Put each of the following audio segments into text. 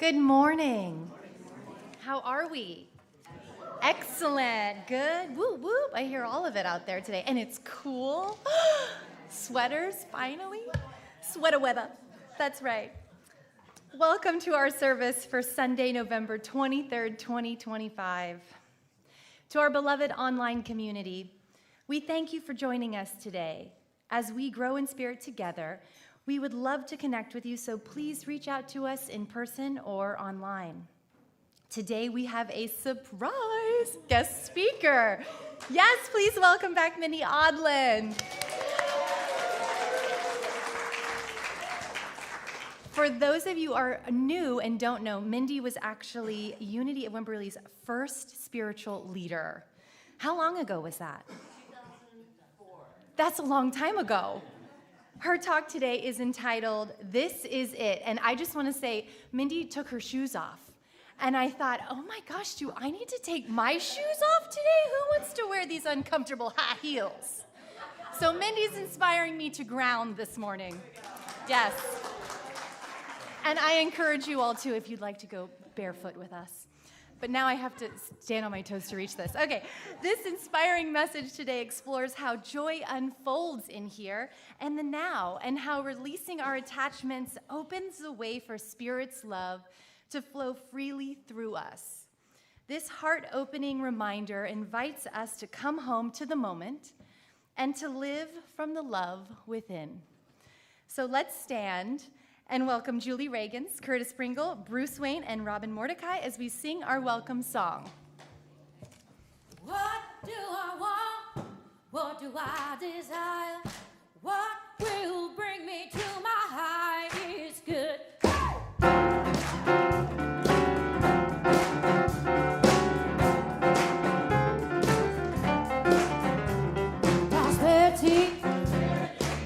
Good morning. How are we? Excellent. Good. Whoop, whoop. I hear all of it out there today. And it's cool. Sweaters, finally. Sweater weather. That's right. Welcome to our service for Sunday, November 23rd, 2025. To our beloved online community, we thank you for joining us today. As we grow in spirit together, we would love to connect with you, so please reach out to us in person or online. Today we have a surprise guest speaker. Yes, please welcome back Mindy Audlin. For those of you who are new and don't know, Mindy was actually Unity of Wimberley's first spiritual leader. How long ago was that? 2004. That's a long time ago. Her talk today is entitled, "This Is It." And I just want to say, Mindy took her shoes off. And I thought, oh my gosh, do I need to take my shoes off today? Who wants to wear these uncomfortable high heels? So Mindy's inspiring me to ground this morning. Yes. And I encourage you all too, if you'd like to go barefoot with us. But now I have to stand on my toes to reach this. Okay, this inspiring message today explores how joy unfolds in here and the now, and how releasing our attachments opens the way for Spirit's love to flow freely through us. This heart-opening reminder invites us to come home to the moment and to live from the love within. So let's stand and welcome Julie Reagans, Curtis Pringle, Bruce Wayne, and Robin Mordecai as we sing our welcome song. What do I want? What do I desire? What will bring me to my highest good? Prosperity,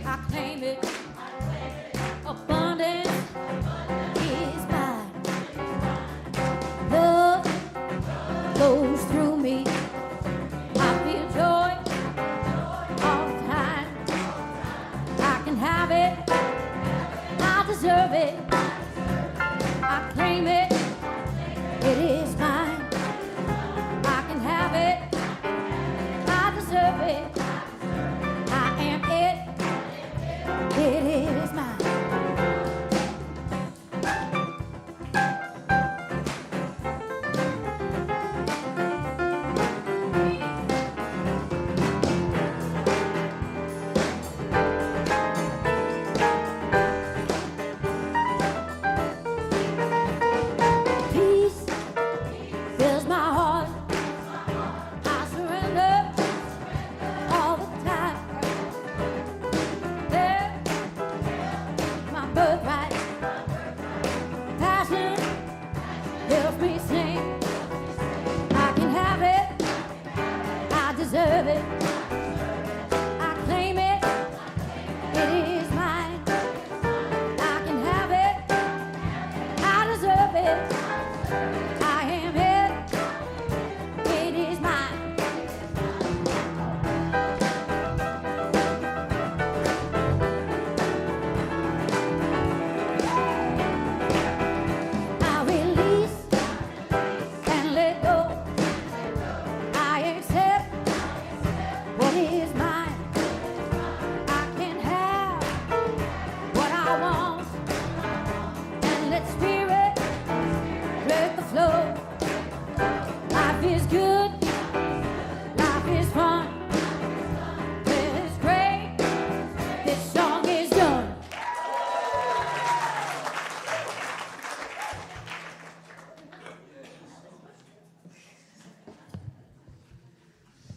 I claim it. Abundance is mine. Love flows through me. I feel joy all the time. I can have it. I deserve it. I claim it. It is mine. I can have it. I deserve it. I am it. It is mine.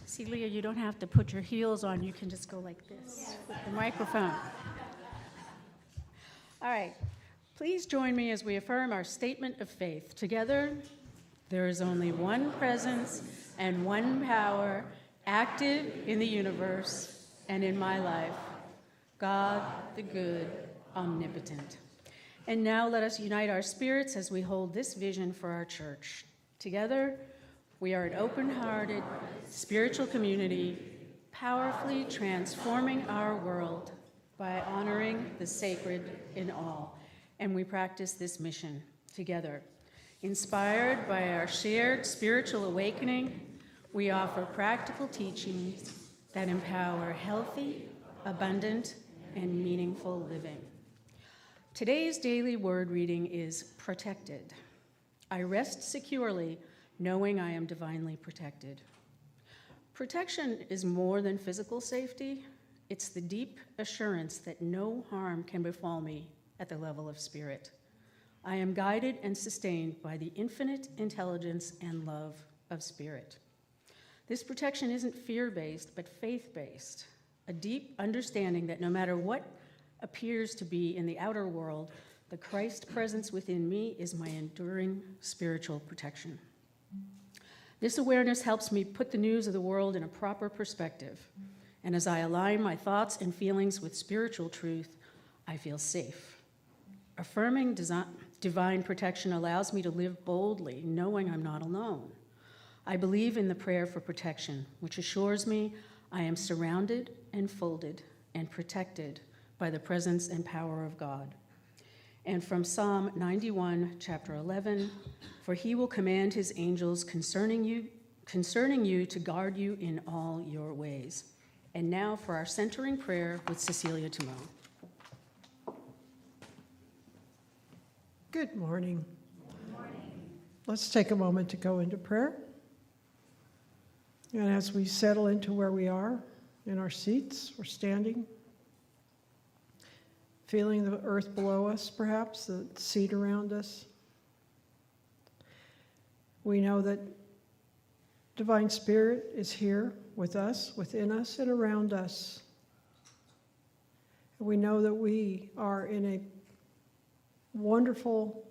See, Leah, you don't have to put your heels on. You can just go like this with the microphone. All right. Please join me as we affirm our statement of faith. Together, there is only one presence and one power active in the universe and in my life, God, the good, omnipotent. And now let us unite our spirits as we hold this vision for our church. Together, we are an open-hearted, spiritual community, powerfully transforming our world by honoring the sacred in all. And we practice this mission. Together, inspired by our shared spiritual awakening, we offer practical teachings that empower healthy, abundant, and meaningful living. Today's daily word reading is protected. I rest securely knowing I am divinely protected. Protection is more than physical safety. It's the deep assurance that no harm can befall me at the level of spirit. I am guided and sustained by the infinite intelligence and love of spirit. This protection isn't fear-based, but faith-based, a deep understanding that no matter what appears to be in the outer world, the Christ presence within me is my enduring spiritual protection. This awareness helps me put the news of the world in a proper perspective, and as I align my thoughts and feelings with spiritual truth, I feel safe. Affirming divine protection allows me to live boldly, knowing I'm not alone. I believe in the prayer for protection, which assures me I am surrounded and folded and protected by the presence and power of God. And from Psalm 91, chapter 11, for he will command his angels concerning you to guard you in all your ways. And now for our centering prayer with Cecilia Timon. Good morning. Good morning. Let's take a moment to go into prayer. And as we settle into where we are in our seats, we're standing, feeling the earth below us, perhaps, the seat around us. We know that Divine Spirit is here with us, within us, and around us. And we know that we are in a wonderful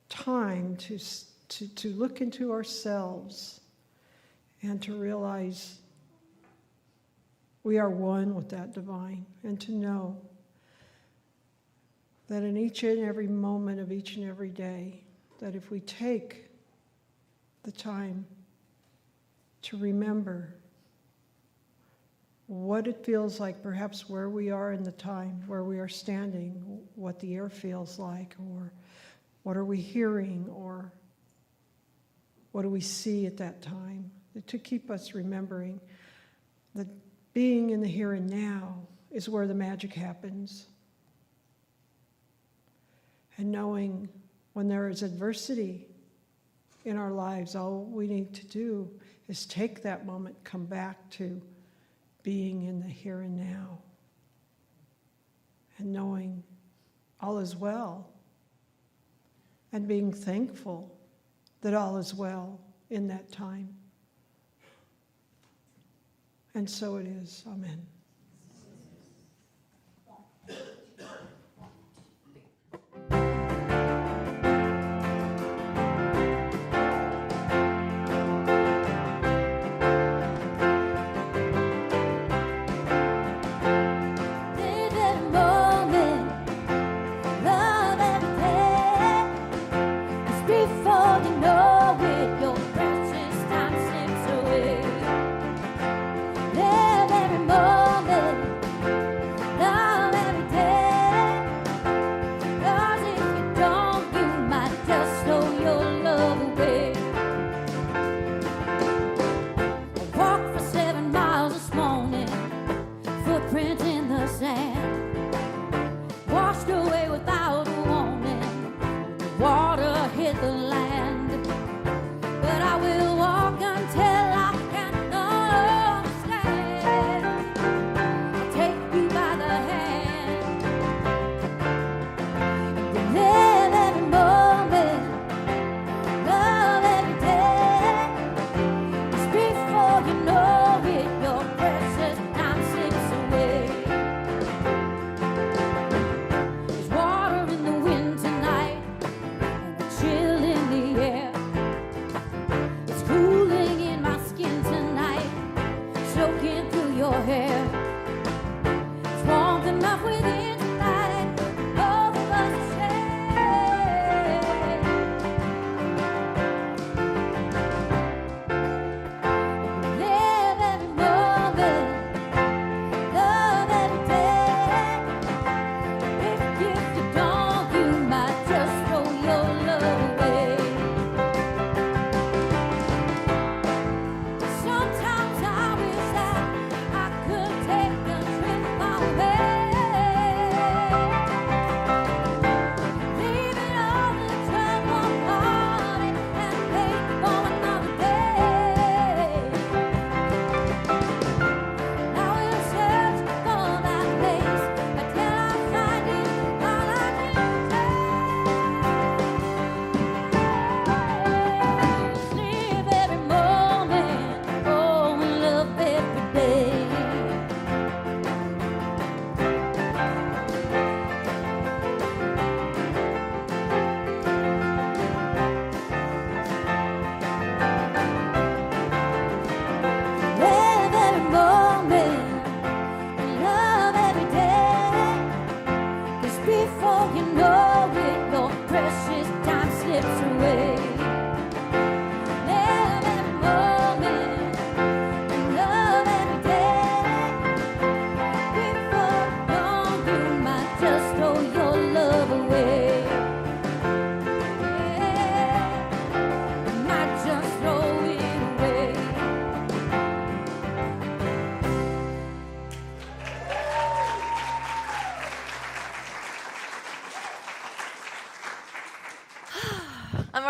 time to look into ourselves and to realize we are one with that divine, and to know that in each and every moment of each and every day, that if we take the time to remember what it feels like, perhaps where we are in the time, where we are standing, what the air feels like, or what are we hearing, or what do we see at that time, to keep us remembering that being in the here and now is where the magic happens. And knowing when there is adversity in our lives, all we need to do is take that moment, come back to being in the here and now, and knowing all is well, and being thankful that all is well in that time. And so it is. Amen. Every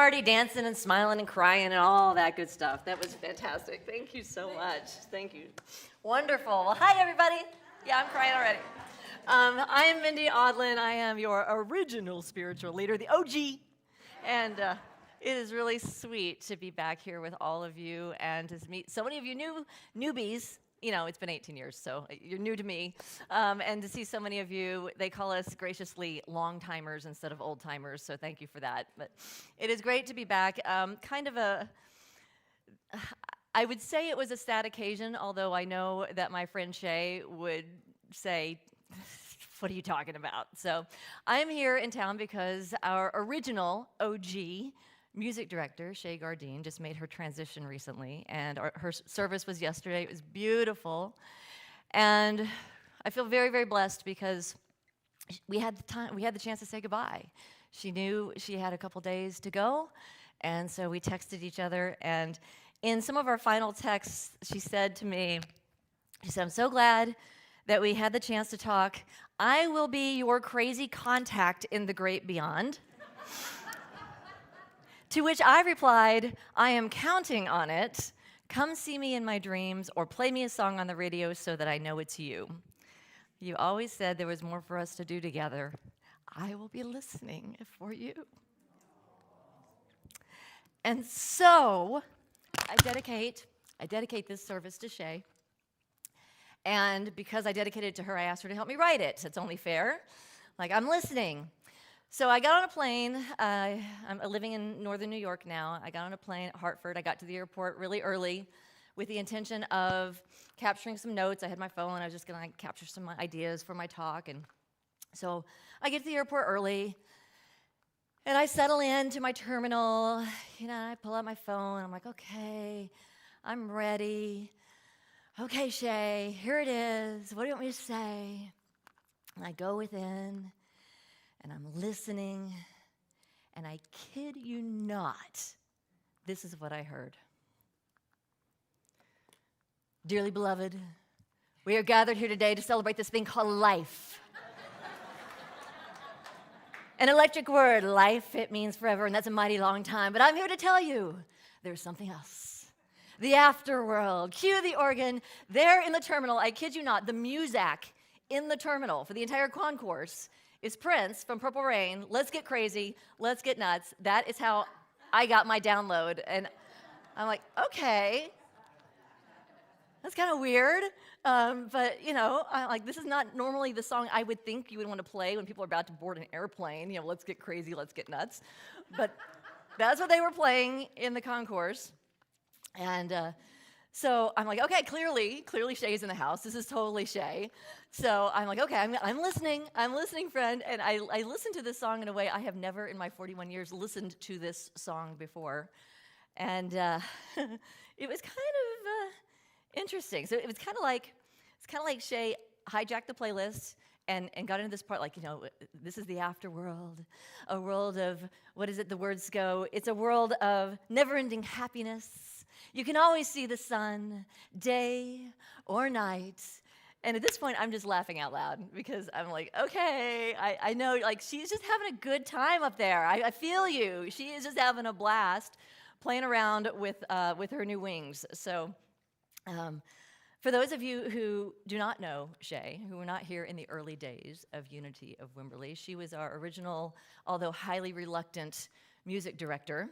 party, dancing and smiling and crying and all that good stuff. That was fantastic. Thank you so much. Thank you. Wonderful. Well, hi, everybody. Yeah, I'm crying already. I am Mindy Audlin. I am your original spiritual leader, the OG. And it is really sweet to be back here with all of you and to meet so many of you newbies. You know, it's been 18 years, so you're new to me. And to see so many of you, they call us graciously long-timers instead of old-timers, so thank you for that. But it is great to be back. I would say it was a sad occasion, although I know that my friend Shay would say, what are you talking about? So I'm here in town because our original OG music director, Shay Gardine, just made her transition recently, and her service was yesterday. It was beautiful, and I feel very, very blessed because we had the chance to say goodbye. She knew she had a couple days to go, and so we texted each other, and in some of our final texts, she said to me, I'm so glad that we had the chance to talk. I will be your crazy contact in the great beyond. To which I replied, I am counting on it. Come see me in my dreams or play me a song on the radio so that I know it's you. You always said there was more for us to do together. I will be listening for you. And so I dedicate this service to Shay. And because I dedicated it to her, I asked her to help me write it. It's only fair. Like, I'm listening. So I got on a plane. I'm living in northern New York now. I got on a plane at Hartford. I got to the airport really early with the intention of capturing some notes. I had my phone. I was just going to capture some ideas for my talk. And so I get to the airport early, and I settle into my terminal. You know, I pull out my phone. I'm like, okay, I'm ready. Okay, Shay, here it is. What do you want me to say? And I go within. And I'm listening, and I kid you not, this is what I heard. Dearly beloved, we are gathered here today to celebrate this thing called life. An electric word, life, it means forever, and that's a mighty long time. But I'm here to tell you, there's something else. The afterworld. Cue the organ. There in the terminal, I kid you not, the muzak in the terminal for the entire concourse is Prince from Purple Rain. Let's get crazy. Let's get nuts. That is how I got my download. And I'm like, okay. That's kind of weird. But, you know, this is not normally the song I would think you would want to play when people are about to board an airplane. You know, let's get crazy, let's get nuts. But that's what they were playing in the concourse. And so I'm like, okay, clearly Shay's in the house. This is totally Shay. So I'm like, okay, I'm listening, friend. And I listened to this song in a way I have never in my 41 years listened to this song before. And it was kind of interesting. So it was kind of like Shay hijacked the playlist and got into this part, like, you know, this is the afterworld, a world of, what is it, the words go, it's a world of never-ending happiness. You can always see the sun, day or night. And at this point, I'm just laughing out loud because I'm like, okay, I know, like, she's just having a good time up there. I feel you. She is just having a blast playing around with her new wings. So for those of you who do not know Shay, who were not here in the early days of Unity of Wimberley, she was our original, although highly reluctant, music director.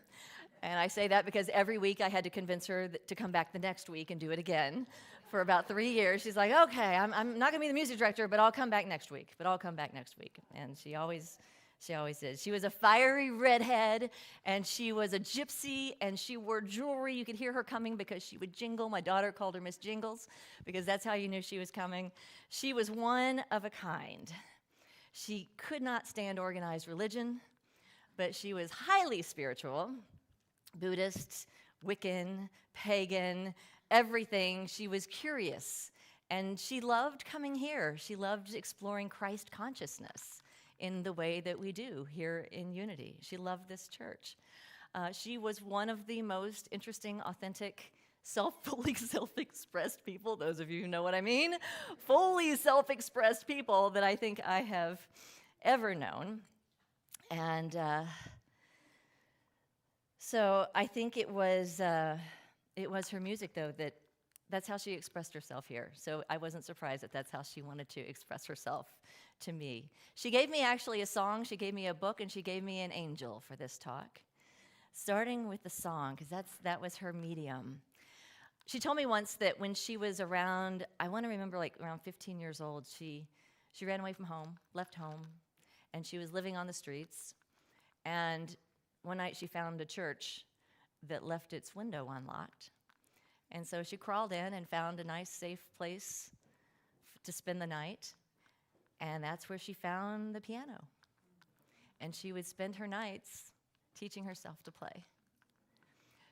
And I say that because every week I had to convince her to come back the next week and do it again. For about 3 years, she's like, okay, I'm not going to be the music director, but I'll come back next week. And she always did. She was a fiery redhead, and she was a gypsy, and she wore jewelry. You could hear her coming because she would jingle. My daughter called her Miss Jingles because that's how you knew she was coming. She was one of a kind. She could not stand organized religion, but she was highly spiritual. Buddhist, Wiccan, pagan, everything. She was curious, and she loved coming here. She loved exploring Christ consciousness in the way that we do here in Unity. She loved this church. She was one of the most interesting, authentic, fully self-expressed people, those of you who know what I mean, fully self-expressed people that I think I have ever known. And So I think it was her music, though, that's how she expressed herself here. So I wasn't surprised that that's how she wanted to express herself to me. She gave me actually a song, she gave me a book, and she gave me an angel for this talk. Starting with the song, because that was her medium. She told me once that when she was around, I want to remember like around 15 years old, she ran away from home, left home, and she was living on the streets. And one night she found a church that left its window unlocked. And so she crawled in and found a nice, safe place to spend the night. And that's where she found the piano. And she would spend her nights teaching herself to play.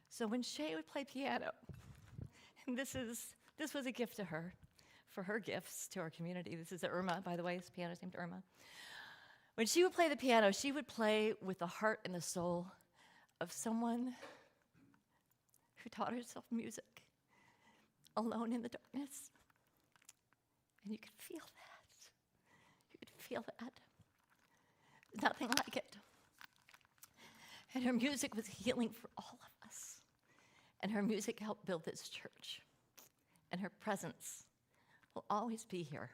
So when Shay would play piano, and this was a gift to her, for her gifts to our community. This is Irma, by the way. This piano's named Irma. When she would play the piano, she would play with the heart and the soul of someone who taught herself music alone in the darkness. And you could feel that. You could feel that. Nothing like it. And her music was healing for all of us. And her music helped build this church. And her presence will always be here.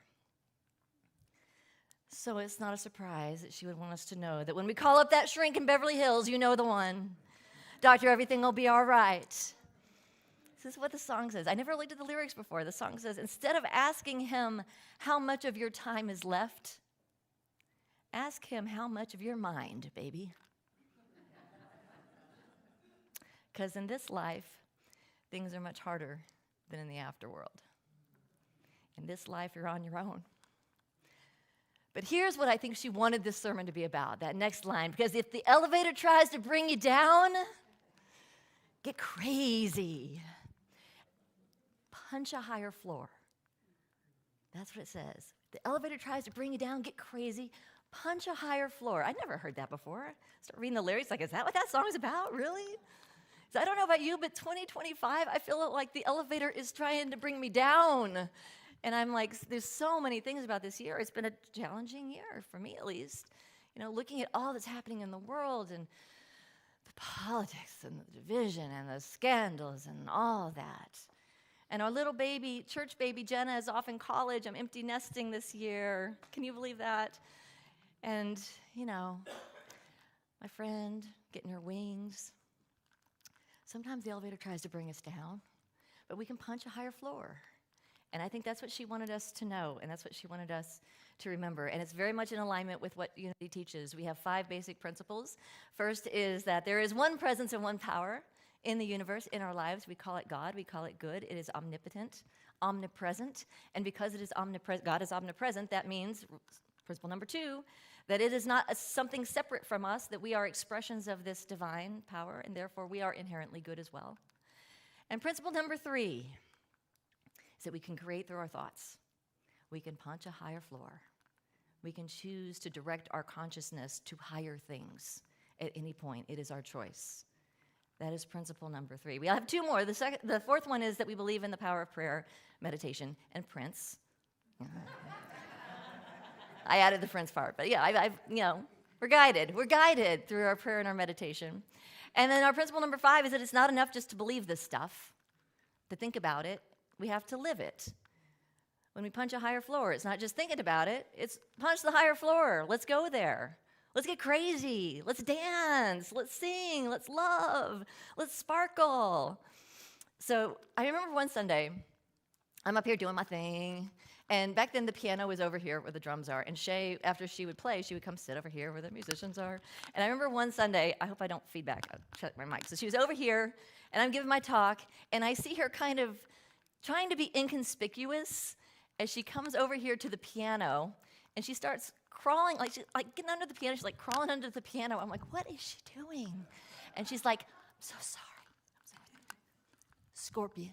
So it's not a surprise that she would want us to know that when we call up that shrink in Beverly Hills, you know the one. Doctor, everything will be all right. This is what the song says. I never looked at the lyrics before. The song says, instead of asking him how much of your time is left, ask him how much of your mind, baby. Because in this life, things are much harder than in the afterworld. In this life, you're on your own. But here's what I think she wanted this sermon to be about, that next line. Because if the elevator tries to bring you down, get crazy. Punch a higher floor. That's what it says. The elevator tries to bring you down, get crazy. Punch a higher floor. I never heard that before. Start reading the lyrics, like, is that what that song's about? Really? So I don't know about you, but 2025, I feel like the elevator is trying to bring me down. And I'm like, there's so many things about this year. It's been a challenging year, for me at least. You know, looking at all that's happening in the world and the politics and the division and the scandals and all that. And our little baby, church baby, Jenna, is off in college. I'm empty nesting this year. Can you believe that? And, you know, my friend getting her wings. Sometimes the elevator tries to bring us down, but we can punch a higher floor. And I think that's what she wanted us to know, and that's what she wanted us to remember. And it's very much in alignment with what Unity teaches. We have 5 basic principles. First is that there is one presence and one power in the universe, in our lives. We call it God. We call it good. It is omnipotent, omnipresent. And because it is omnipresent, God is omnipresent, that means, principle number 2, that it is not something separate from us, that we are expressions of this divine power, and therefore we are inherently good as well. And principle number 3 is that we can create through our thoughts. We can punch a higher floor. We can choose to direct our consciousness to higher things at any point. It is our choice. That is principle number 3. We have 2 more. The fourth one is that we believe in the power of prayer, meditation, and Prince. I added the Prince part, but yeah, we're guided. We're guided through our prayer and our meditation. And then our principle number 5 is that it's not enough just to believe this stuff, to think about it. We have to live it. When we punch a higher floor, it's not just thinking about it, it's punch the higher floor. Let's go there. Let's get crazy. Let's dance. Let's sing. Let's love. Let's sparkle. So I remember one Sunday, I'm up here doing my thing, and back then the piano was over here where the drums are, and Shay, after she would play, she would come sit over here where the musicians are. And I remember one Sunday, I hope I don't feedback, I'll check my mic. So she was over here, and I'm giving my talk, and I see her kind of trying to be inconspicuous as she comes over here to the piano, and she starts crawling, like getting under the piano. She's like crawling under the piano. I'm like, what is she doing? And she's like, I'm so sorry. Scorpion.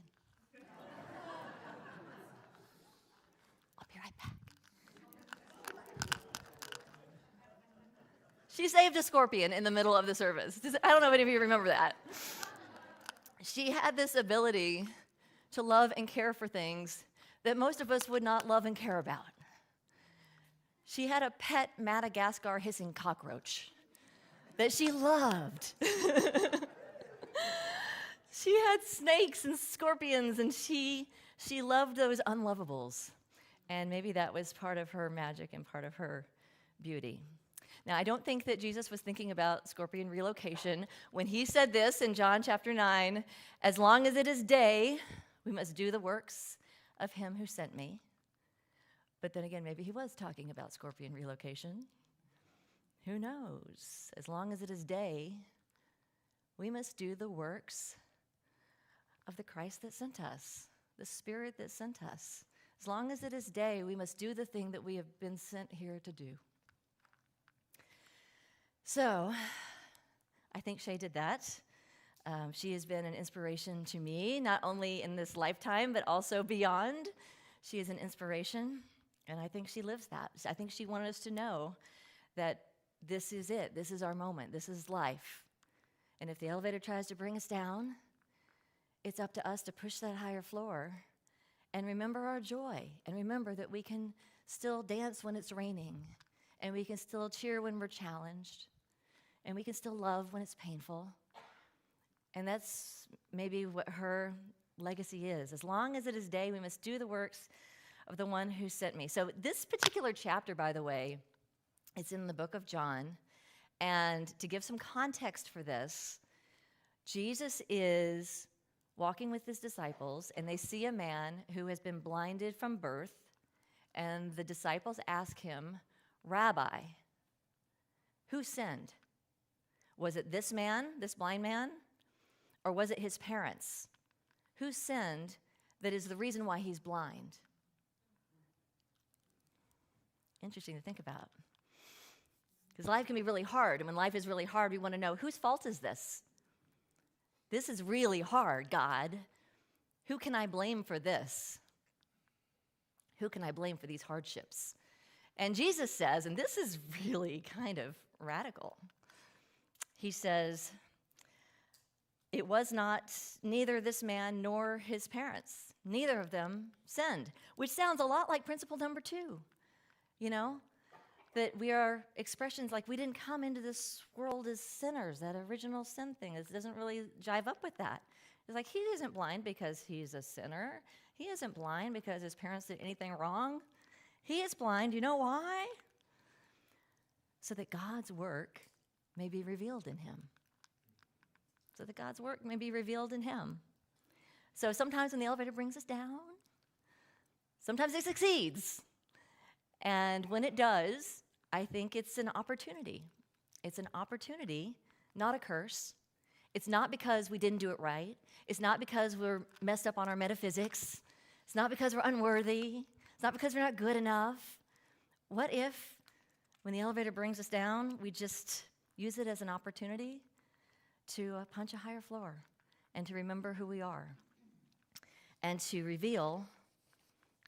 I'll be right back. She saved a scorpion in the middle of the service. I don't know if any of you remember that. She had this ability to love and care for things that most of us would not love and care about. She had a pet Madagascar hissing cockroach that she loved. She had snakes and scorpions, and she loved those unlovables. And maybe that was part of her magic and part of her beauty. Now, I don't think that Jesus was thinking about scorpion relocation when he said this in John chapter 9, as long as it is day, we must do the works of him who sent me. But then again, maybe he was talking about scorpion relocation. Who knows? As long as it is day, we must do the works of the Christ that sent us, the Spirit that sent us. As long as it is day, we must do the thing that we have been sent here to do. So, I think Shay did that. She has been an inspiration to me, not only in this lifetime, but also beyond. She is an inspiration, and I think she lives that. I think she wanted us to know that this is it. This is our moment. This is life. And if the elevator tries to bring us down, it's up to us to push that higher floor and remember our joy, and remember that we can still dance when it's raining, and we can still cheer when we're challenged, and we can still love when it's painful. And that's maybe what her legacy is. As long as it is day, we must do the works of the one who sent me. So this particular chapter, by the way, it's in the book of John. And to give some context for this, Jesus is walking with his disciples, and they see a man who has been blinded from birth, and the disciples ask him, "Rabbi, who sinned? Was it this man, this blind man, or was it his parents? Who sinned that is the reason why he's blind?" Interesting to think about. Because life can be really hard, and when life is really hard, we want to know, whose fault is this? This is really hard, God. Who can I blame for this? Who can I blame for these hardships? And Jesus says, and this is really kind of radical, he says, it was not neither this man nor his parents. Neither of them sinned, which sounds a lot like principle number 2, you know? That we are expressions like we didn't come into this world as sinners. That original sin thing doesn't really jive up with that. It's like he isn't blind because he's a sinner. He isn't blind because his parents did anything wrong. He is blind. You know why? So that God's work may be revealed in him. So that God's work may be revealed in him. So sometimes when the elevator brings us down, sometimes it succeeds. And when it does, I think it's an opportunity. It's an opportunity, not a curse. It's not because we didn't do it right. It's not because we're messed up on our metaphysics. It's not because we're unworthy. It's not because we're not good enough. What if, when the elevator brings us down, we just use it as an opportunity to punch a higher floor and to remember who we are and to reveal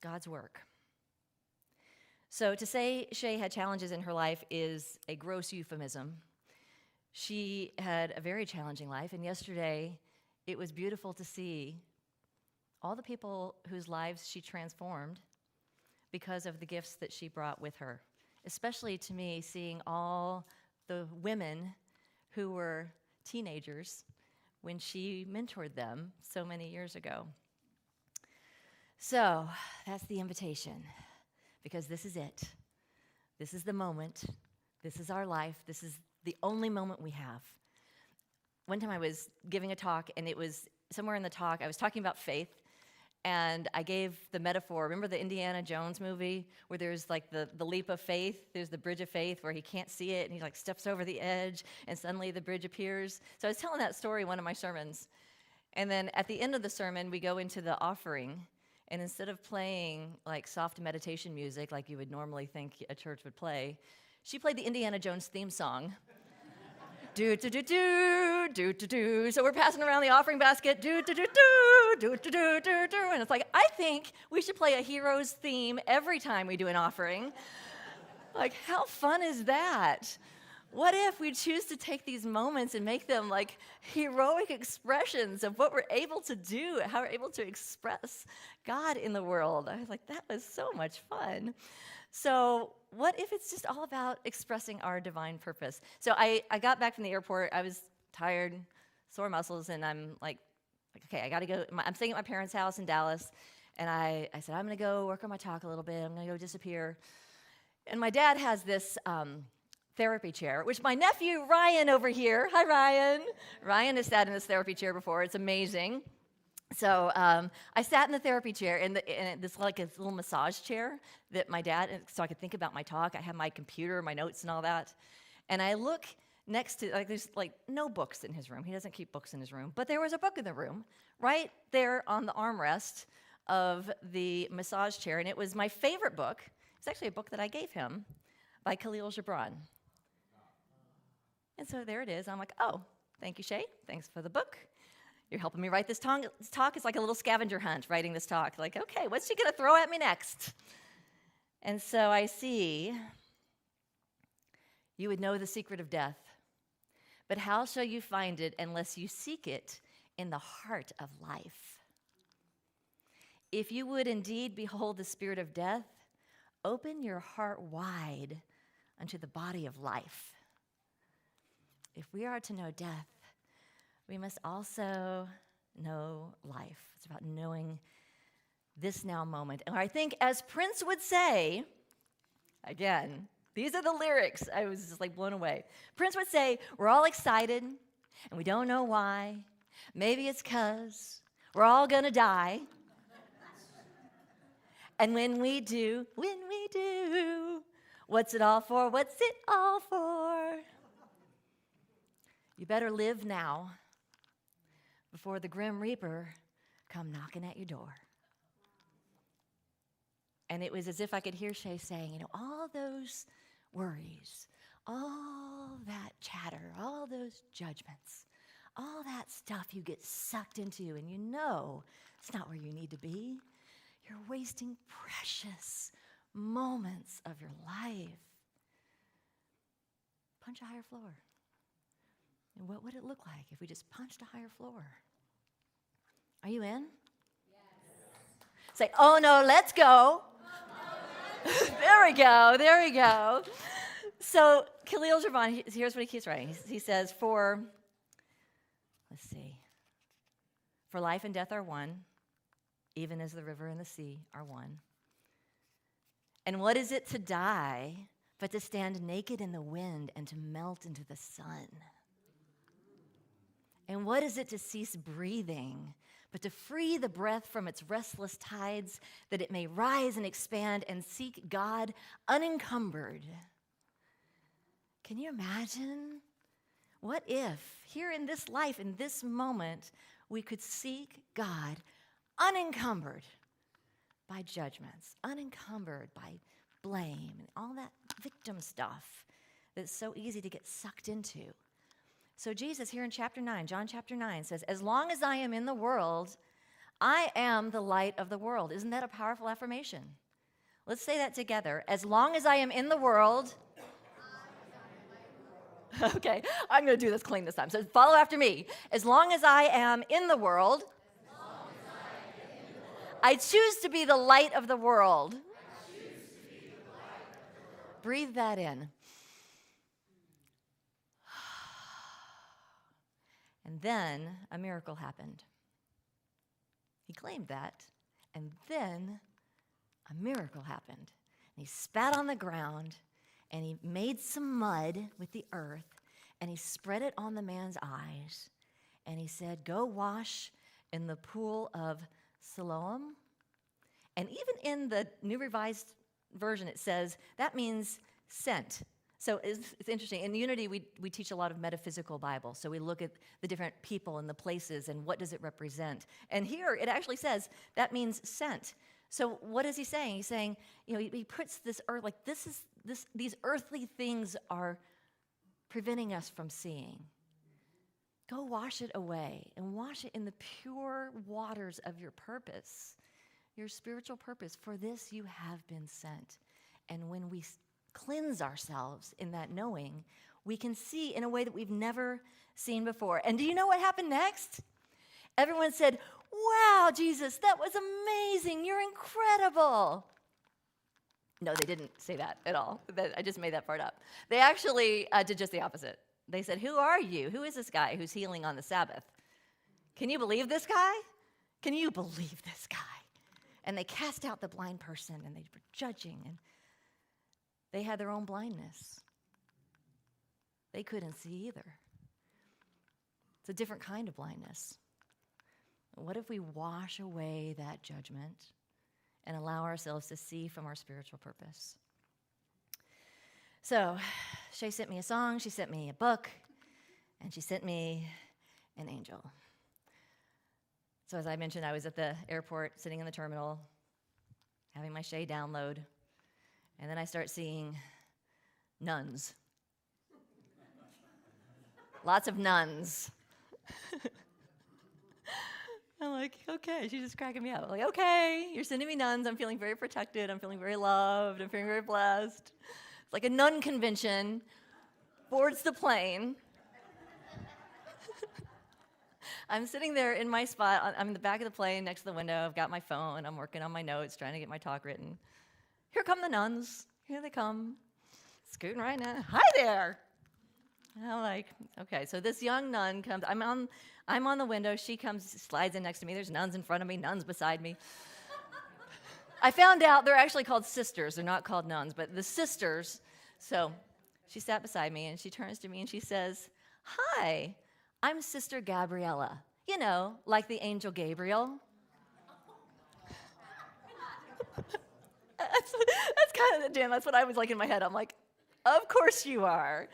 God's work? So to say Shay had challenges in her life is a gross euphemism. She had a very challenging life, and yesterday it was beautiful to see all the people whose lives she transformed because of the gifts that she brought with her, especially to me, seeing all the women who were teenagers when she mentored them so many years ago. So that's the invitation. Because this is it. This is the moment. This is our life. This is the only moment we have. One time I was giving a talk, and it was somewhere in the talk, I was talking about faith, and I gave the metaphor. Remember the Indiana Jones movie where there's like the leap of faith? There's the bridge of faith where he can't see it, and he like steps over the edge, and suddenly the bridge appears. So I was telling that story in one of my sermons. And then at the end of the sermon, we go into the offering. And instead of playing like soft meditation music like you would normally think a church would play, she played the Indiana Jones theme song. Do do do do do do do. So we're passing around the offering basket. Do do do do do do do do do. And it's like, I think we should play a hero's theme every time we do an offering. Like, how fun is that? What if we choose to take these moments and make them like heroic expressions of what we're able to do, how we're able to express God in the world? I was like, that was so much fun. So what if it's just all about expressing our divine purpose? So I got back from the airport. I was tired, sore muscles, and I'm like Like, okay, I got to go. I'm staying at my parents' house in Dallas, and I said, I'm going to go work on my talk a little bit. I'm going to go disappear. And my dad has this therapy chair, which my nephew Ryan over here, hi Ryan. Ryan has sat in this therapy chair before. It's amazing. So I sat in the therapy chair, and this like a little massage chair that my dad, so I could think about my talk. I have my computer, my notes, and all that. And I look next to, like, there's like no books in his room. He doesn't keep books in his room. But there was a book in the room, right there on the armrest of the massage chair. And it was my favorite book. It's actually a book that I gave him by Khalil Gibran. And so there it is. I'm like, oh, thank you, Shay. Thanks for the book. You're helping me write this talk. It's like a little scavenger hunt, writing this talk. Like, okay, what's she going to throw at me next? And so I see, you would know the secret of death, but how shall you find it unless you seek it in the heart of life? If you would indeed behold the spirit of death, open your heart wide unto the body of life. If we are to know death, we must also know life. It's about knowing this now moment. And I think, as Prince would say, again, these are the lyrics. I was just like blown away. Prince would say, we're all excited, and we don't know why. Maybe it's 'cause we're all gonna die. And when we do, what's it all for? What's it all for? You better live now before the grim reaper come knocking at your door. And it was as if I could hear Shay saying, all those worries, all that chatter, all those judgments, all that stuff you get sucked into, and it's not where you need to be. You're wasting precious moments of your life. Punch a higher floor. And what would it look like if we just punched a higher floor? Are you in? Yes. Say, oh no, let's go. There we go. So Khalil Gibran, here's what he keeps writing. He says, for life and death are one, even as the river and the sea are one. And what is it to die but to stand naked in the wind and to melt into the sun? And what is it to cease breathing but to free the breath from its restless tides, that it may rise and expand and seek God unencumbered? Can you imagine? What if, here in this life, in this moment, we could seek God unencumbered by judgments, unencumbered by blame, and all that victim stuff that's so easy to get sucked into? So Jesus here in John chapter 9 says, as long as I am in the world, I am the light of the world. Isn't that a powerful affirmation? Let's say that together. As long as I am in the world. Okay, I'm going to do this clean this time. So follow after me. As long as I am in the world, I choose to be the light of the world. Breathe that in. And then a miracle happened. He claimed that, and then a miracle happened. And he spat on the ground, and he made some mud with the earth, and he spread it on the man's eyes, and he said, go wash in the pool of Siloam. And even in the New Revised Version, it says that means sent. So it's interesting. In Unity, we teach a lot of metaphysical Bible. So we look at the different people and the places and what does it represent. And here it actually says that means sent. So what is he saying? He's saying, he puts this earth, like these earthly things are preventing us from seeing. Go wash it away and wash it in the pure waters of your purpose, your spiritual purpose. For this you have been sent. And when we cleanse ourselves in that knowing, we can see in a way that we've never seen before. And do you know what happened next? Everyone said, wow, Jesus, that was amazing. You're incredible. No, they didn't say that at all. I just made that part up. They actually did just the opposite. They said, who are you? Who is this guy who's healing on the Sabbath? Can you believe this guy? Can you believe this guy? And they cast out the blind person, and they were judging, and they had their own blindness. They couldn't see either. It's a different kind of blindness. What if we wash away that judgment and allow ourselves to see from our spiritual purpose? So, Shay sent me a song, she sent me a book, and she sent me an angel. So as I mentioned, I was at the airport, sitting in the terminal, having my Shay download, and then I start seeing nuns. Lots of nuns. I'm like, okay, she's just cracking me up. I'm like, okay, you're sending me nuns. I'm feeling very protected. I'm feeling very loved. I'm feeling very blessed. It's like a nun convention. Boards the plane. I'm sitting there in my spot. I'm in the back of the plane next to the window. I've got my phone. I'm working on my notes, trying to get my talk written. Here come the nuns. Here they come. Scooting right now. Hi there. And I'm like, okay, so this young nun comes. I'm on the window. She comes, slides in next to me. There's nuns in front of me, nuns beside me. I found out they're actually called sisters. They're not called nuns, but the sisters. So she sat beside me, and she turns to me, and she says, hi, I'm Sister Gabriella. You know, like the angel Gabriel. That's kind of, Jan, that's what I was like in my head. I'm like, of course you are.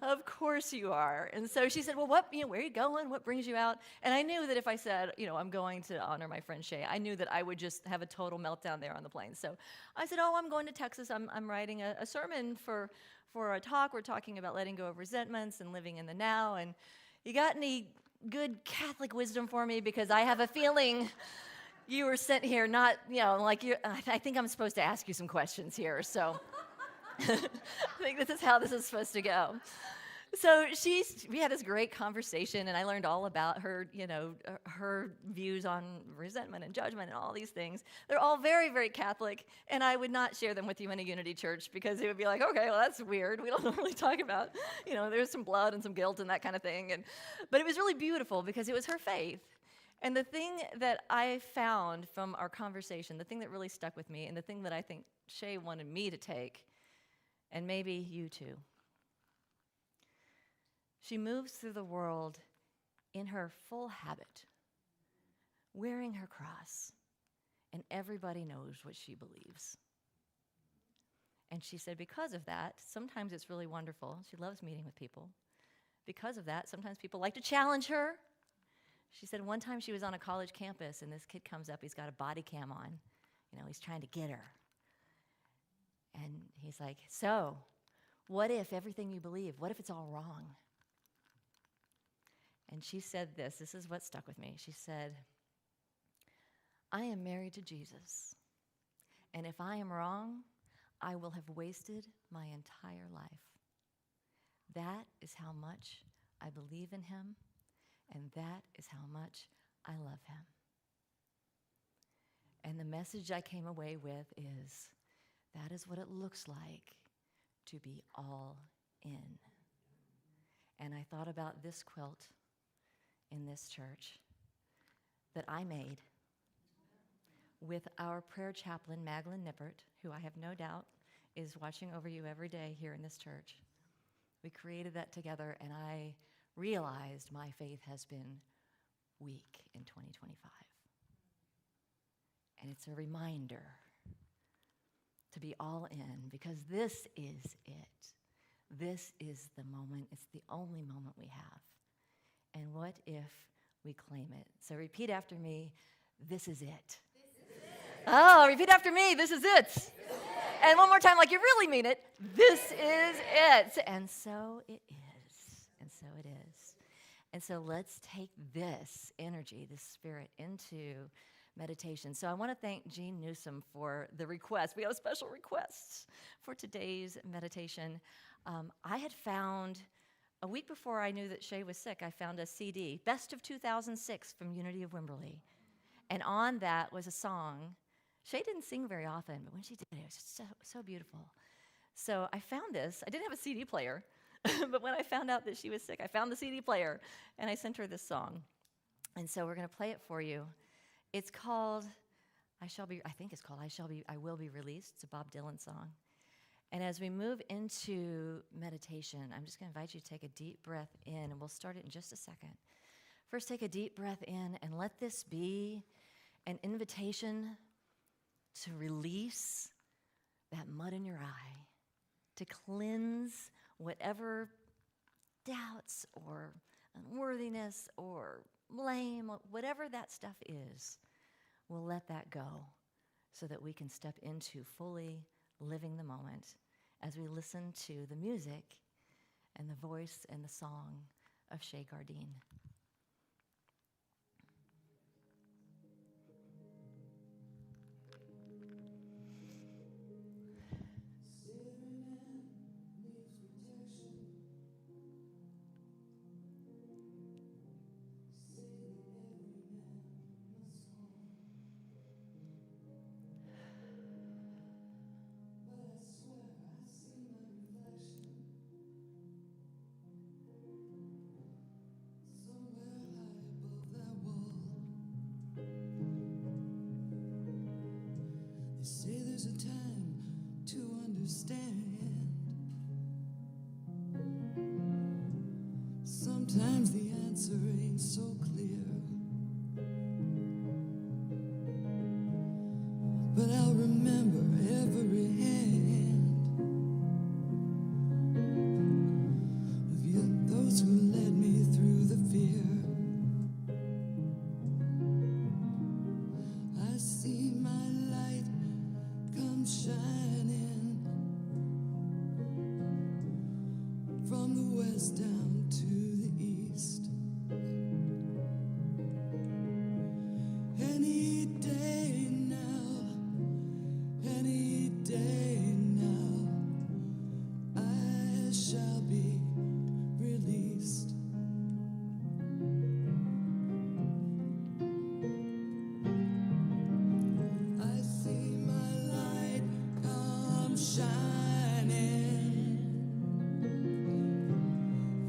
Of course you are. And so she said, well, where are you going? What brings you out? And I knew that if I said, I'm going to honor my friend Shay, I knew that I would just have a total meltdown there on the plane. So I said, I'm going to Texas. I'm writing a sermon for a talk. We're talking about letting go of resentments and living in the now. And you got any good Catholic wisdom for me? Because I have a feeling you were sent here not, I think I'm supposed to ask you some questions here. So I think this is how this is supposed to go. So we had this great conversation, and I learned all about her, her views on resentment and judgment and all these things. They're all very, very Catholic, and I would not share them with you in a Unity church because it would be like, okay, well, that's weird. We don't normally talk about, there's some blood and some guilt and that kind of thing. But it was really beautiful because it was her faith. And the thing that I found from our conversation, the thing that really stuck with me, and the thing that I think Shay wanted me to take, and maybe you too. She moves through the world in her full habit, wearing her cross, and everybody knows what she believes. And she said because of that, sometimes it's really wonderful. She loves meeting with people. Because of that, sometimes people like to challenge her. She said one time she was on a college campus, and this kid comes up, he's got a body cam on. He's trying to get her. And he's like, so, what if everything you believe, what if it's all wrong? And she said this is what stuck with me. She said, I am married to Jesus, and if I am wrong, I will have wasted my entire life. That is how much I believe in him, and that is how much I love him. And the message I came away with is, that is what it looks like to be all in. And I thought about this quilt in this church that I made with our prayer chaplain, Magdalene Nippert, who I have no doubt is watching over you every day here in this church. We created that together, and I realized my faith has been weak in 2025. And it's a reminder to be all in, because this is it. This is the moment. It's the only moment we have. And what if we claim it? So repeat after me, this is it. This is it. Oh, repeat after me, this is it. This is it. And one more time, like you really mean it, this is it. And so it is. And so it is. And so let's take this energy, this spirit, into meditation. So I want to thank Jean Newsom for the request. We have special requests for today's meditation. I had found, a week before I knew that Shay was sick, I found a CD, Best of 2006 from Unity of Wimberley. And on that was a song. Shay didn't sing very often, but when she did, it was just so beautiful. So I found this. I didn't have a CD player, But when I found out that she was sick, I found the CD player, and I sent her this song. And so we're going to play it for you. It's called, I Will Be Released. It's a Bob Dylan song. And as we move into meditation, I'm just going to invite you to take a deep breath in, and we'll start it in just a second. First, take a deep breath in, and let this be an invitation to release that mud in your eye, to cleanse whatever doubts or unworthiness or blame, whatever that stuff is. We'll let that go so that we can step into fully living the moment as we listen to the music and the voice and the song of Shay Gardine. Say there's a time to understand. Sometimes the answer ain't so clear, but I'll remember every hand of you, those who led me through the fear. I see my light come shining from the west down to the east. Any day now, any day now, I shall be released. I see my light come shining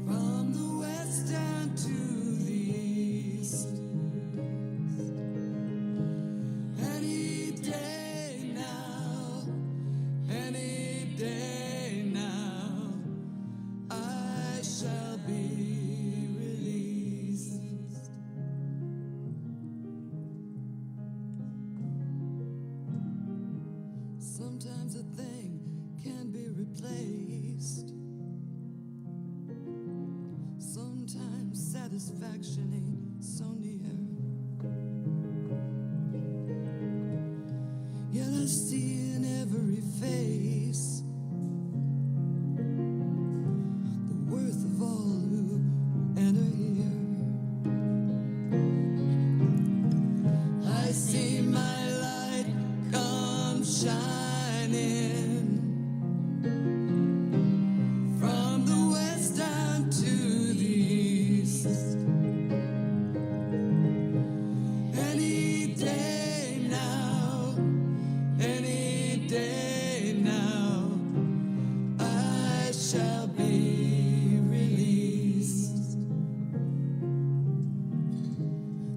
from the west down to the east. Any day now, any day now, I shall be released. Sometimes a thing can be replaced. Sometimes satisfaction ain't so near. Yet I see in every face the worth of all who enter here. I see my light come shining from the west down to the east. Any day now, any day now, I shall be released.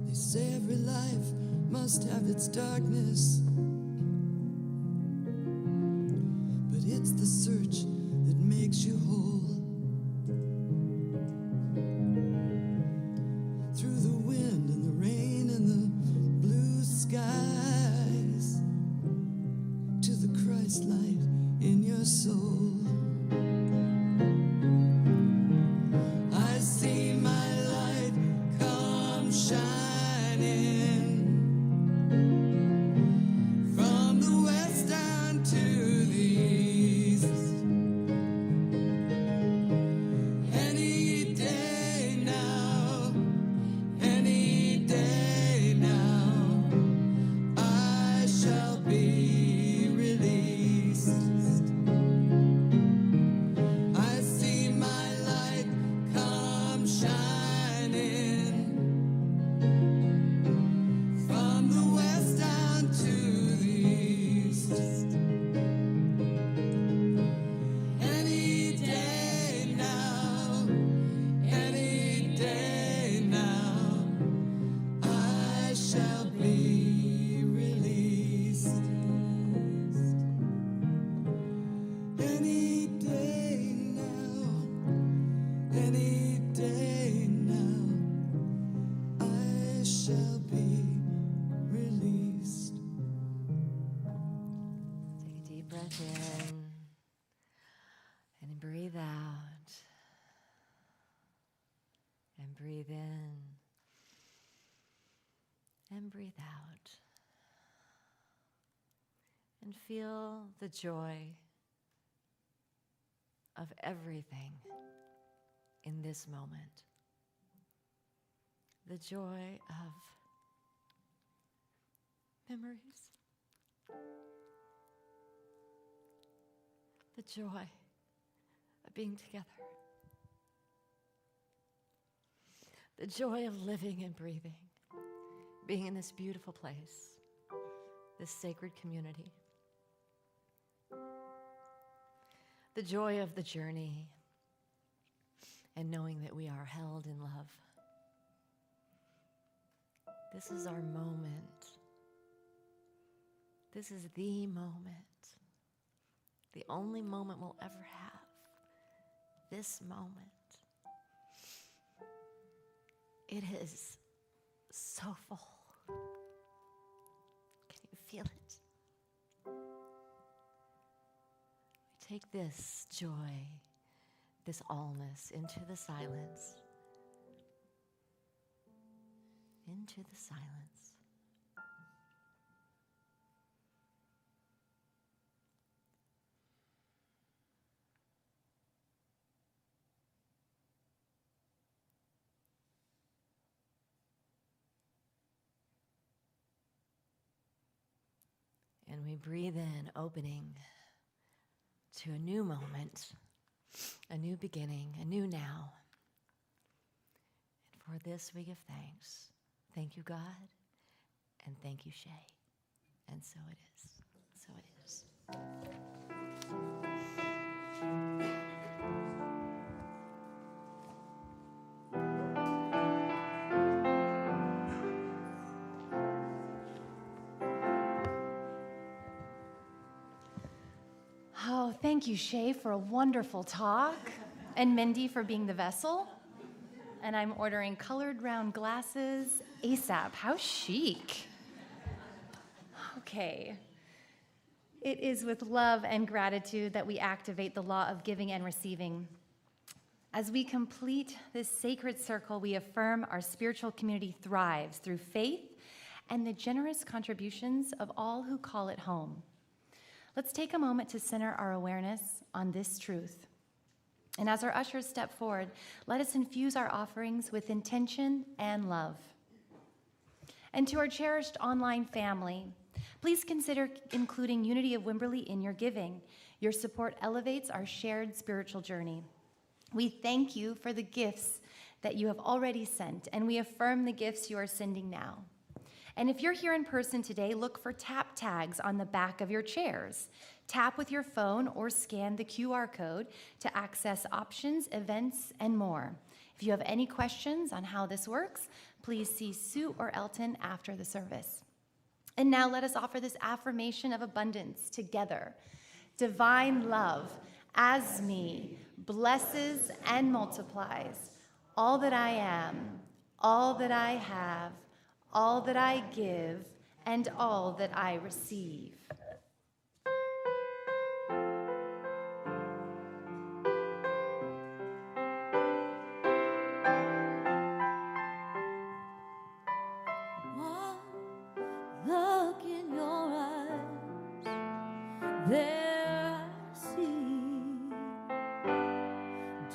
They say every life must have its darkness, but it's the search that makes you whole. Through the wind and the rain and the blue skies, to the Christ light in your soul. I see my light come shining shall be released. Take a deep breath in and breathe out. And breathe in and breathe out. And feel the joy of everything in this moment. The joy of memories. The joy of being together. The joy of living and breathing. Being in this beautiful place. This sacred community. The joy of the journey. And knowing that we are held in love. This is our moment. This is the moment. The only moment we'll ever have. This moment. It is so full. Can you feel it? We take this joy, this allness into the silence. Into the silence. And we breathe in, opening to a new moment, a new beginning, a new now. And for this we give thanks. Thank you, God, and thank you, Shay. And so it is. So it is. Oh, thank you, Shay, for a wonderful talk, and Mindy for being the vessel. And I'm ordering colored round glasses ASAP. How chic. Okay. It is with love and gratitude that we activate the law of giving and receiving. As we complete this sacred circle, we affirm our spiritual community thrives through faith and the generous contributions of all who call it home. Let's take a moment to center our awareness on this truth. And as our ushers step forward, let us infuse our offerings with intention and love. And to our cherished online family, please consider including Unity of Wimberley in your giving. Your support elevates our shared spiritual journey. We thank you for the gifts that you have already sent, and we affirm the gifts you are sending now. And if you're here in person today, look for tap tags on the back of your chairs. Tap with your phone or scan the QR code to access options, events, and more. If you have any questions on how this works, please see Sue or Elton after the service. And now let us offer this affirmation of abundance together. Divine love, as me, blesses and multiplies all that I am, all that I have, all that I give, and all that I receive. One look in your eyes, there I see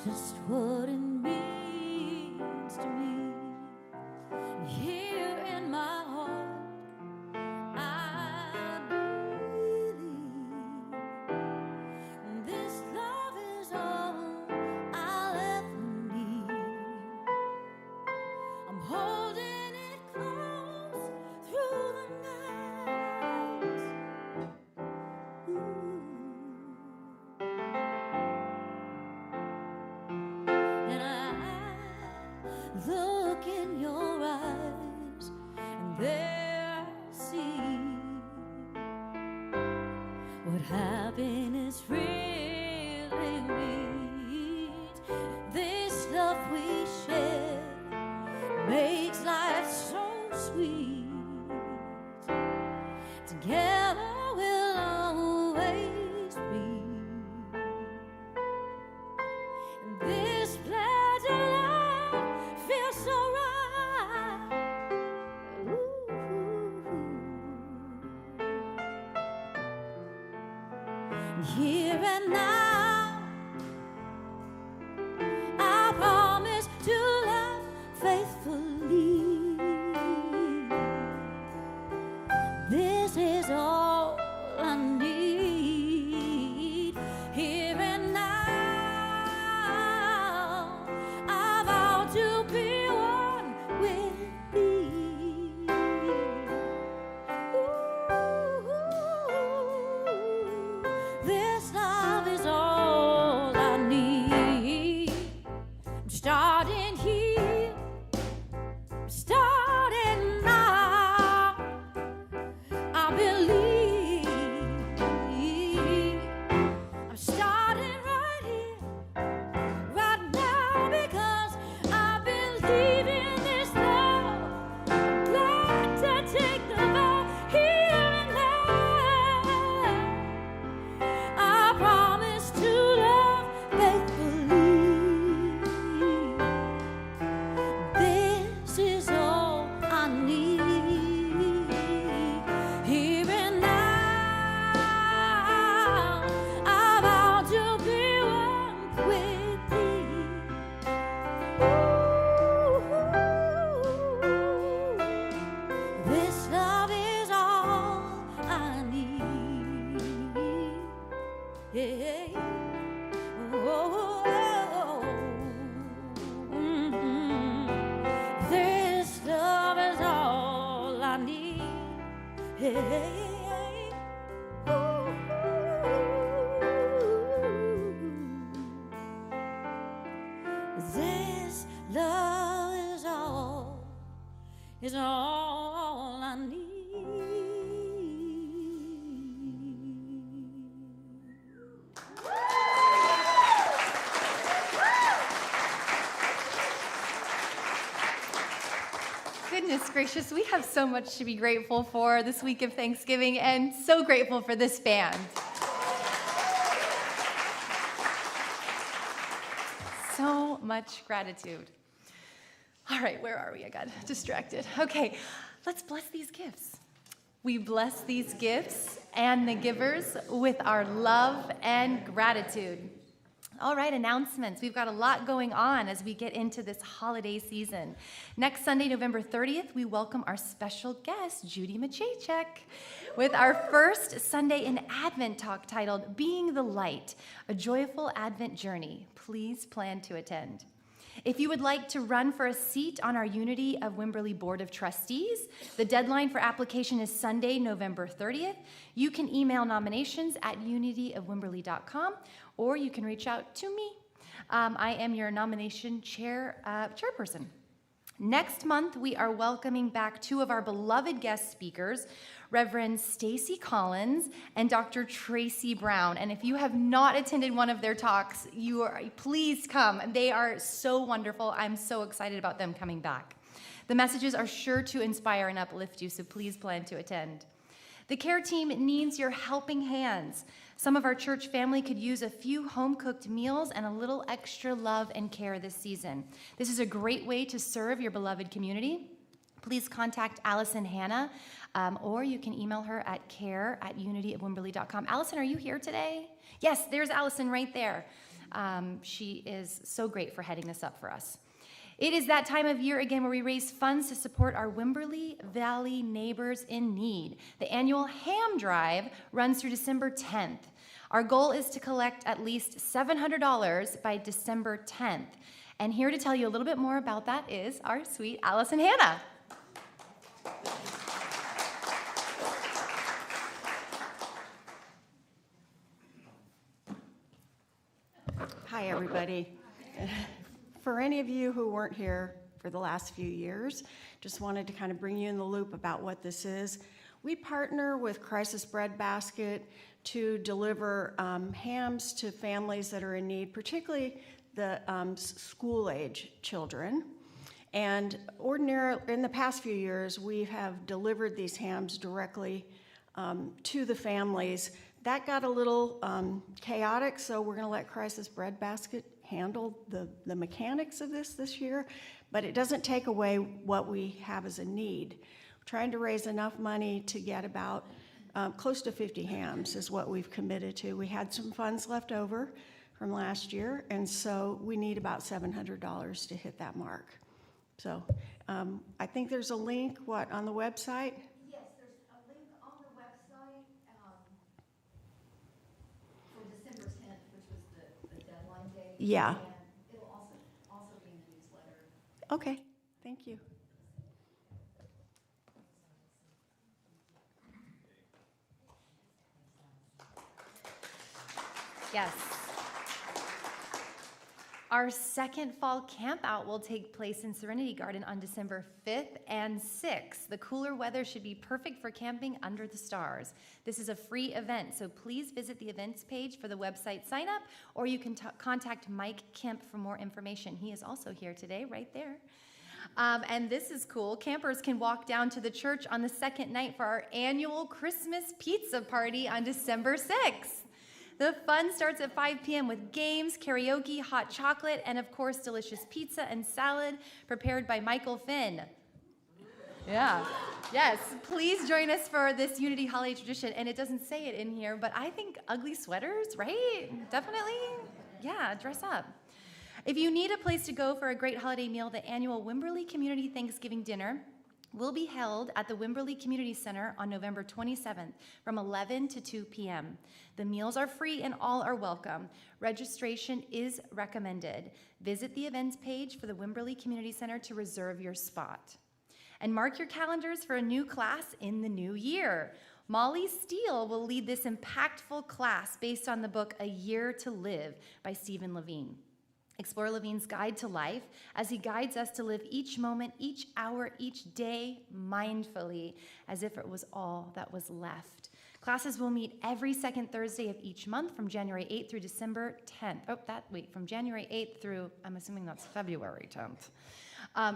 just what it means to me. Here in my heart, I believe this love is all I'll ever need. I'm holding it close through the night. And I look in your eyes, and there I see what happiness really means. This love we share makes life so sweet. Together we'll always be. And this pledge of love feels so right. Ooh. Here and now, I promise to love faithfully. This is all I need. Here and now, I vow to be one with thee. Ooh, this love is all I need. I'm starting here, I'm starting now. I believe I'm starting right here, right now, because I believe in this love. I'm glad to take the vow here and now. I promise to love faithfully. This is all I need. Here and now, I vow to be one with thee. Ooh, this love is all I need. Yeah. Oh, this love is all I need. Hey, ooh, this love is all I need. Goodness gracious, we have so much to be grateful for this week of Thanksgiving, and so grateful for this band. So much gratitude. All right, where are we? I got distracted. Okay, let's bless these gifts. We bless these gifts and the givers with our love and gratitude. All right, announcements. We've got a lot going on as we get into this holiday season. Next Sunday, November 30th, we welcome our special guest, Judy Maciejczak, with our first Sunday in Advent talk titled Being the Light, a Joyful Advent Journey. Please plan to attend. If you would like to run for a seat on our Unity of Wimberley Board of Trustees, the deadline for application is Sunday, November 30th. You can email nominations at unityofwimberley.com, or you can reach out to me. I am your nomination chairperson. Next month, we are welcoming back two of our beloved guest speakers, Reverend Stacy Collins and Dr. Tracy Brown. And if you have not attended one of their talks, please come. They are so wonderful. I'm so excited about them coming back. The messages are sure to inspire and uplift you, so please plan to attend. The care team needs your helping hands. Some of our church family could use a few home-cooked meals and a little extra love and care this season. This is a great way to serve your beloved community. Please contact Allison Hanna, or you can email her at care@unityofwimberley.com. Allison, are you here today? Yes, there's Allison right there. She is so great for heading this up for us. It is that time of year again where we raise funds to support our Wimberley Valley neighbors in need. The annual Ham Drive runs through December 10th. Our goal is to collect at least $700 by December 10th. And here to tell you a little bit more about that is our sweet Allison Hanna. Hi, everybody. For any of you who weren't here for the last few years, just wanted to kind of bring you in the loop about what this is. We partner with Crisis Bread Basket to deliver hams to families that are in need, particularly the school-age children. And in the past few years, we have delivered these hams directly to the families. That got a little chaotic, so we're going to let Crisis Bread Basket handle the mechanics of this year, but it doesn't take away what we have as a need. We're trying to raise enough money to get about close to 50 hams is what we've committed to. We had some funds left over from last year, and so we need about $700 to hit that mark. So I think there's a link, on the website? Yes, there's a link on the website for December 10th, which was the deadline date. Yeah. And it'll also be in the newsletter. Okay, thank you. Yes. Our second fall camp out will take place in Serenity Garden on December 5th and 6th. The cooler weather should be perfect for camping under the stars. This is a free event, so please visit the events page for the website sign up, or you can contact Mike Kemp for more information. He is also here today, right there. And this is cool. Campers can walk down to the church on the second night for our annual Christmas pizza party on December 6th. The fun starts at 5 p.m. with games, karaoke, hot chocolate, and of course, delicious pizza and salad prepared by Michael Finn. Yeah. Yes, please join us for this Unity holiday tradition. And it doesn't say it in here, but I think ugly sweaters, right? Definitely. Yeah, dress up. If you need a place to go for a great holiday meal, the annual Wimberley Community Thanksgiving Dinner will be held at the Wimberley Community Center on November 27th from 11 to 2 p.m. The meals are free and all are welcome. Registration is recommended. Visit the events page for the Wimberley Community Center to reserve your spot. And mark your calendars for a new class in the new year. Molly Steele will lead this impactful class based on the book A Year to Live by Stephen Levine. Explore Levine's guide to life as he guides us to live each moment, each hour, each day mindfully, as if it was all that was left. Classes will meet every second Thursday of each month from January 8th through December 10th. From January 8th through, I'm assuming that's February 10th.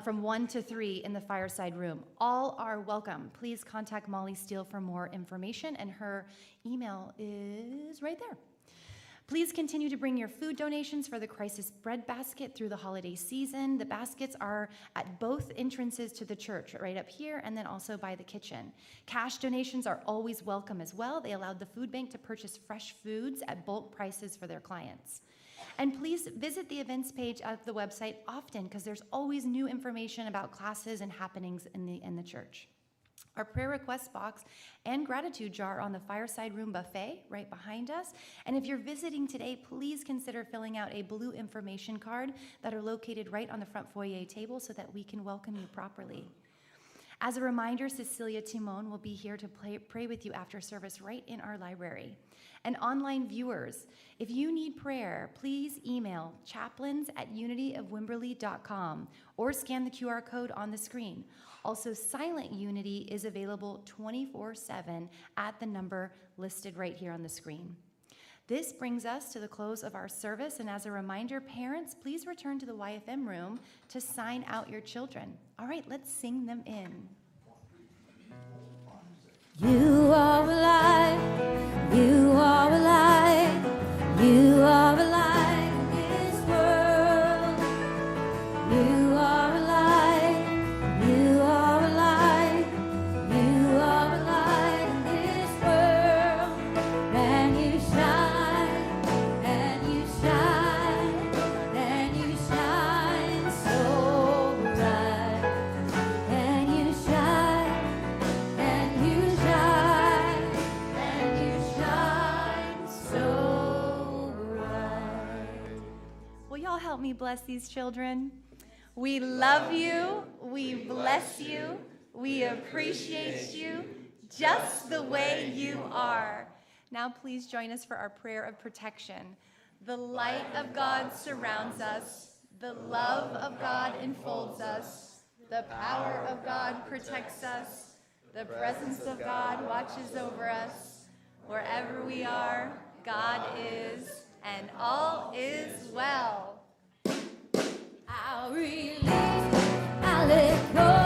From 1 to 3 in the fireside room. All are welcome. Please contact Molly Steele for more information, and her email is right there. Please continue to bring your food donations for the Crisis Bread Basket through the holiday season. The baskets are at both entrances to the church, right up here and then also by the kitchen. Cash donations are always welcome as well. They allowed the food bank to purchase fresh foods at bulk prices for their clients. And please visit the events page of the website often, because there's always new information about classes and happenings in the church. Our prayer request box and gratitude jar on the fireside room buffet right behind us. And if you're visiting today, please consider filling out a blue information card that are located right on the front foyer table so that we can welcome you properly. As a reminder, Cecilia Timon will be here to pray with you after service right in our library. And online viewers, if you need prayer, please email chaplains@unityofwimberley.com or scan the QR code on the screen. Also, Silent Unity is available 24/7 at the number listed right here on the screen. This brings us to the close of our service, and as a reminder, parents, please return to the YFM room to sign out your children. All right, let's sing them in. You are alive, you are alive, you are alive in this world. You are alive, you are alive, you are alive in this world. And you shine, and you shine, and you shine so bright. And you shine, and you shine, and you shine so bright. Will y'all help me bless these children? We love you, we bless you, we appreciate you just the way you are. Now please join us for our prayer of protection. The light of God surrounds us, the love of God enfolds us, the power of God protects us, the presence of God watches over us. Wherever we are, God is, and all is well. I'll release let go.